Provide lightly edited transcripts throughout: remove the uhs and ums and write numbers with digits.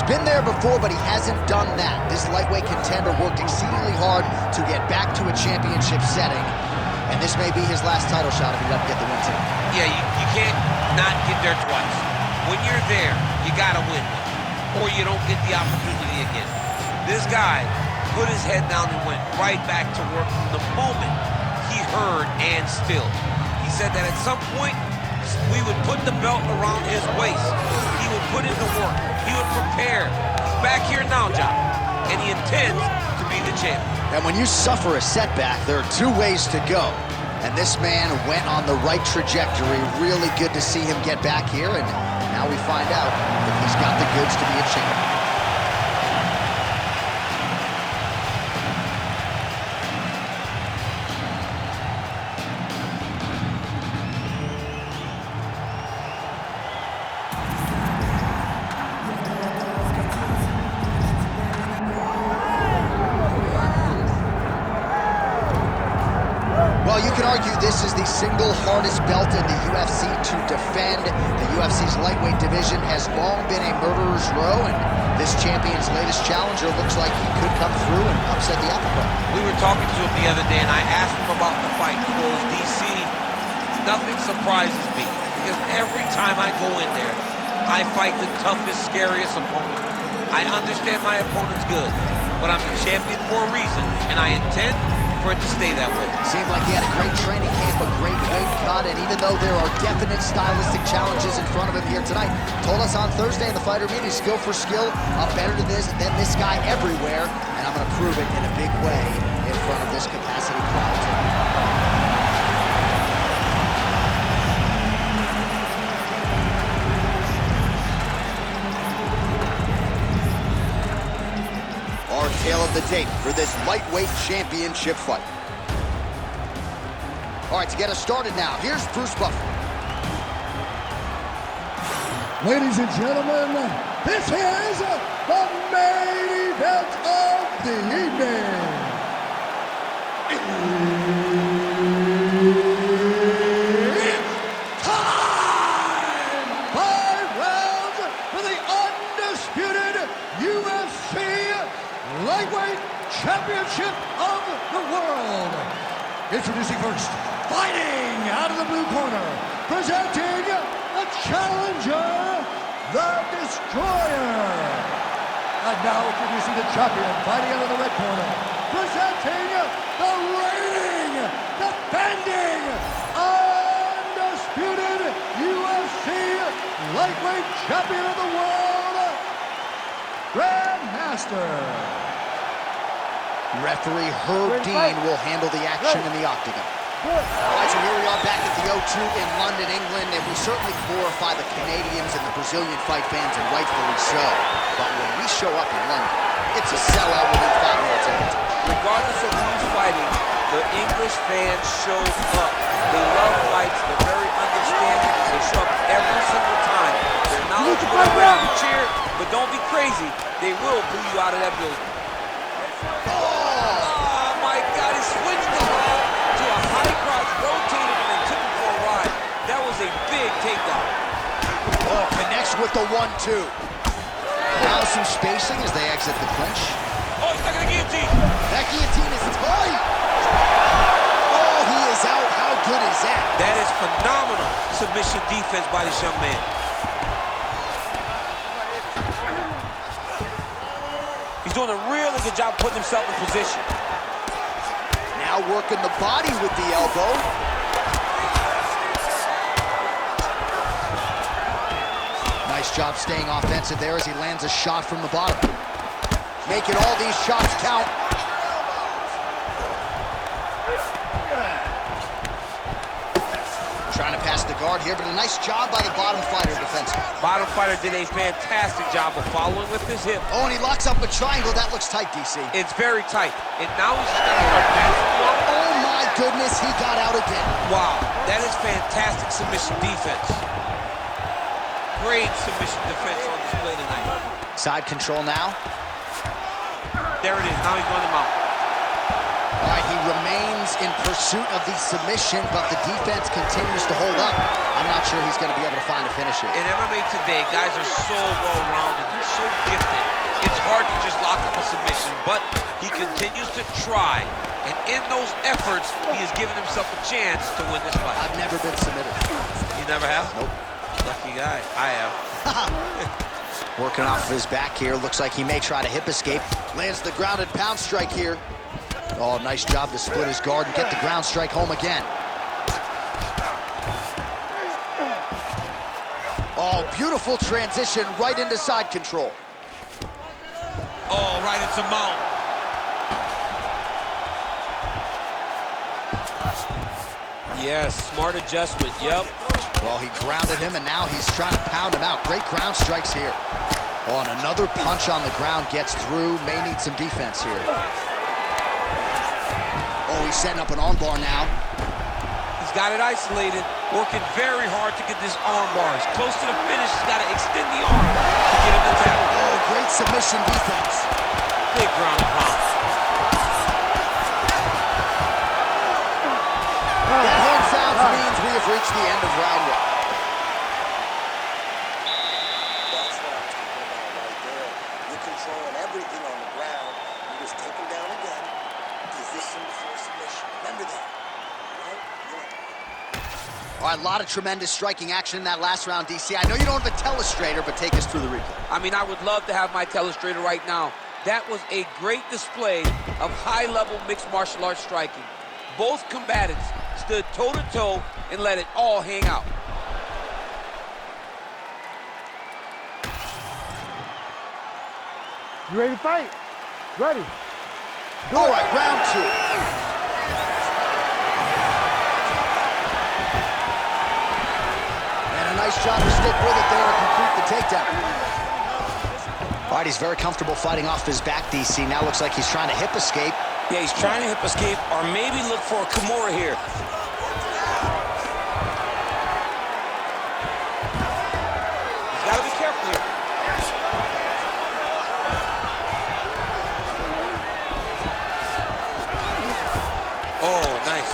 been there before, but he hasn't done that. This lightweight contender worked exceedingly hard to get back to a championship setting, and this may be his last title shot if he doesn't get the win today. Yeah, you can't not get there twice. When you're there, you gotta win one, or you don't get the opportunity again. This guy put his head down and went right back to work from the moment he heard and still. He said that at some point, we would put the belt around his waist. He would put in the work. He would prepare. He's back here now, John, and he intends to be the champion. And when you suffer a setback, there are two ways to go. And this man went on the right trajectory. Really good to see him get back here, and now we find out if he's got the goods to be a champion. Well, you can argue this is the single hardest belt in the UFC to defend. The UFC's lightweight division has long been a murderer's row, and this champion's latest challenger looks like he could come through and upset the apple cart. We were talking to him the other day, and I asked him about the fight. He goes, DC, nothing surprises me, because every time I go in there, I fight the toughest, scariest opponent. I understand my opponent's good, but I'm the champion for a reason, and I intend for it to stay that way. Seemed like he had a great training camp, a great weight cut, and even though there are definite stylistic challenges in front of him here tonight, told us on Thursday in the fighter meeting, skill for skill, better than this guy everywhere, and I'm going to prove it in a big way in front of this capacity crowd. Our tale of the tape for this lightweight championship fight. All right, to get us started now, here's Bruce Buffer. Ladies and gentlemen, this is the main event of the evening. It's time! 5 rounds for the undisputed UFC Lightweight Championship of the World. Introducing first, fighting out of the blue corner, presenting the challenger, the Destroyer. And now introducing the champion, fighting out of the red corner, presenting the reigning, defending, undisputed UFC Lightweight Champion of the World, Grandmaster. Referee Herb Dean will handle the action in the octagon. All right, so here we are back at the O2 in London, England, and we certainly glorify the Canadians and the Brazilian fight fans, and rightfully so. But when we show up in London, it's a sellout within 5 minutes of it. Regardless of who's fighting, the English fans show up. They love fights. They're very understanding. They show up every single time. They're knowledgeable, they're ready to cheer, but don't be crazy. They will boo you out of that building. Oh my God, he switched the ball to a high cross, rotated him and took him for a ride. That was a big takedown. Oh, connects with the 1-2. Now some spacing as they exit the clinch. Oh, he's stuck in the guillotine. That guillotine is tight. Oh, he is out. How good is that? That is phenomenal submission defense by this young man. He's doing a really good job putting himself in position. Now working the body with the elbow. Nice job staying offensive there as he lands a shot from the bottom. Making all these shots count. Trying to pass the guard here, but a nice job by the bottom fighter defensively. Bottom fighter did a fantastic job of following with his hip. Oh, and he locks up a triangle. That looks tight, DC. It's very tight. And now he's just going to start passing. Oh, my goodness, he got out again. Wow, that is fantastic submission defense. Great submission defense on display tonight. Side control now. There it is. Now he's going to mount. All right, he remains in pursuit of the submission, but the defense continues to hold up. I'm not sure he's going to be able to find a finisher. In MMA today, guys are so well-rounded. They're so gifted. It's hard to just lock up a submission, but he continues to try. And in those efforts, he has given himself a chance to win this fight. I've never been submitted. You never have? Nope. Lucky guy. I have. Working off of his back here. Looks like he may try to hip escape. Lands the grounded pound strike here. Oh, nice job to split his guard and get the ground strike home again. Oh, beautiful transition right into side control. Oh, right into mount. Yes, smart adjustment, yep. Well, he grounded him, and now he's trying to pound him out. Great ground strikes here. Oh, and another punch on the ground gets through. May need some defense here. Oh, he's setting up an armbar now. He's got it isolated, working very hard to get this armbar. He's close to the finish. He's got to extend the arm to get him to tap. Oh, great submission defense. Big ground and pound. That hand sounds means we have reached the end of round one. That's what I'm talking about right there. You're controlling everything on the ground. You just take him down again. Position for submission. Remember that, right? Yeah. All right, a lot of tremendous striking action in that last round, DC. I know you don't have a telestrator, but take us through the replay. I mean, I would love to have my telestrator right now. That was a great display of high-level mixed martial arts striking. Both combatants stood toe-to-toe and let it all hang out. You ready to fight? Ready. All right, round two. And a nice job to stick with it there to complete the takedown. All right, he's very comfortable fighting off his back, DC. Now looks like he's trying to hip escape. Yeah, he's trying to hip escape or maybe look for a Kimura here. He's got to be careful here. Oh, nice.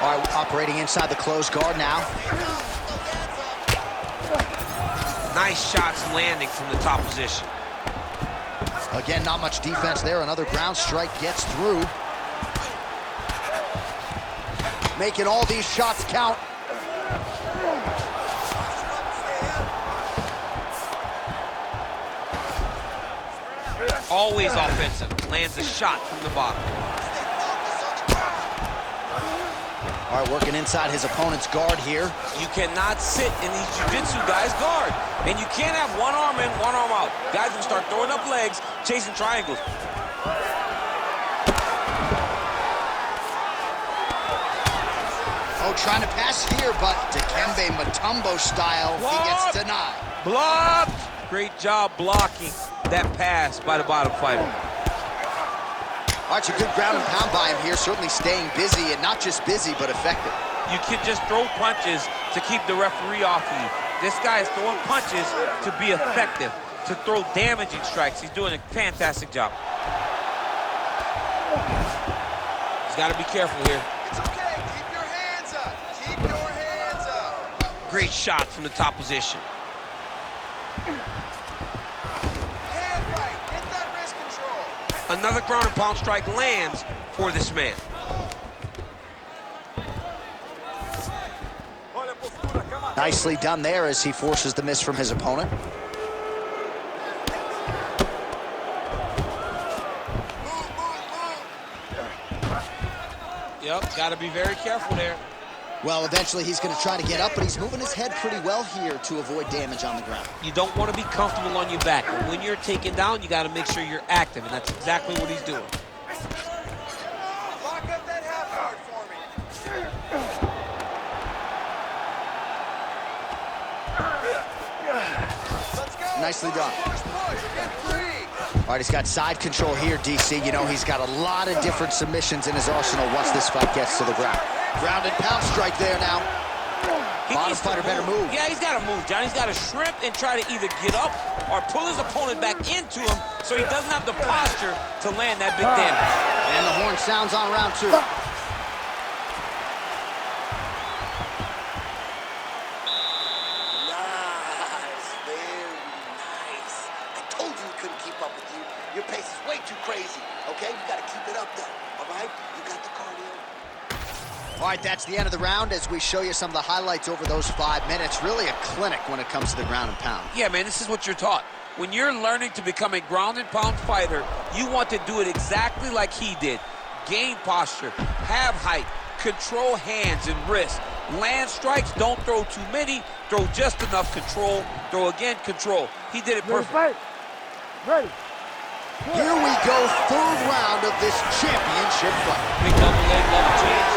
All right, operating inside the closed guard now. Nice shots landing from the top position. Again, not much defense there. Another ground strike gets through. Making all these shots count. Always offensive. Lands a shot from the bottom. All right, working inside his opponent's guard here. You cannot sit in these jiu-jitsu guys' guard. And you can't have one arm in, one arm out. Guys will start throwing up legs, chasing triangles. Oh, trying to pass here, but Dikembe Mutombo style, he gets denied. Blocked! Great job blocking that pass by the bottom fighter. All right, a good ground and pound by him here, certainly staying busy, and not just busy, but effective. You can just throw punches to keep the referee off of you. This guy is throwing punches to be effective, to throw damaging strikes. He's doing a fantastic job. He's got to be careful here. It's okay. Keep your hands up. Keep your hands up. Great shot from the top position. Hand right. Get that wrist control. Another ground and pound strike lands for this man. Nicely done there as he forces the miss from his opponent. Yep, got to be very careful there. Well, eventually he's going to try to get up, but he's moving his head pretty well here to avoid damage on the ground. You don't want to be comfortable on your back. But when you're taken down, you got to make sure you're active, and that's exactly what he's doing. Lock up that half guard for me. Let's go. Nicely done. Push. Get free. All right, he's got side control here, DC. You know, he's got a lot of different submissions in his arsenal once this fight gets to the ground. Ground and pound strike there now. Bottom fighter better move. Yeah, he's got to move, John. He's got to shrimp and try to either get up or pull his opponent back into him so so he doesn't have the posture to land that big damage. And the horn sounds on round 2. Your pace is way too crazy, okay? You gotta keep it up though, all right? You got the cardio. All right, that's the end of the round as we show you some of the highlights over those 5 minutes. Really a clinic when it comes to the ground and pound. Yeah, man, this is what you're taught. When you're learning to become a ground and pound fighter, you want to do it exactly like he did. Gain posture, have height, control hands and wrists. Land strikes, don't throw too many, throw just enough, control, throw again, control. He did it perfect. Ready. Here we go, 3rd round of this championship fight. Big double leg level change.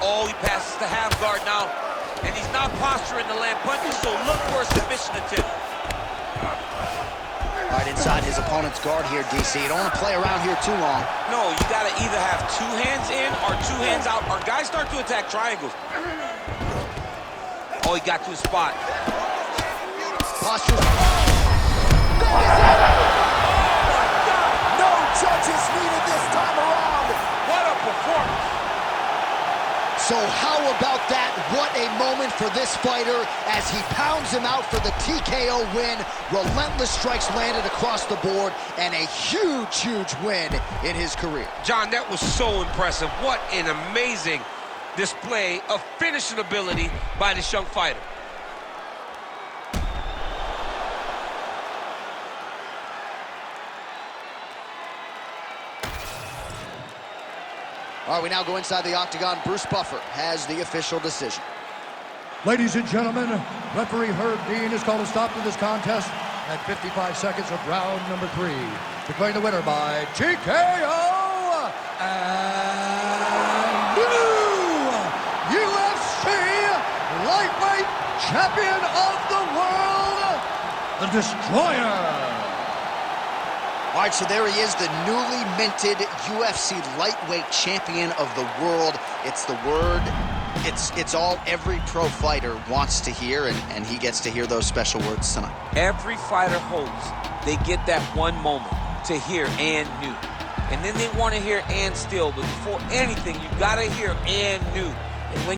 Oh, he passes the half guard now. And he's not posturing the land punches, so look for a submission attempt. All right, inside his opponent's guard here, DC. You don't want to play around here too long. No, you got to either have 2 hands in or 2 hands out, or guys start to attack triangles. Oh, he got to his spot. Posture. No judges needed this time around. What a performance. So how about that? What a moment for this fighter as he pounds him out for the TKO win. Relentless strikes landed across the board and a huge, huge win in his career. John, that was so impressive. What an amazing display of finishing ability by this young fighter. All right, we now go inside the octagon. Bruce Buffer has the official decision. Ladies and gentlemen, referee Herb Dean has called a stop to this contest at 55 seconds of round number 3. Declaring the winner by TKO and new UFC lightweight champion of the world, the Destroyer. All right, so there he is, the newly minted UFC lightweight champion of the world. It's the word, it's all every pro fighter wants to hear, and he gets to hear those special words tonight. Every fighter hopes they get that one moment to hear and new. And then they want to hear and still, but before anything, you got to hear and new.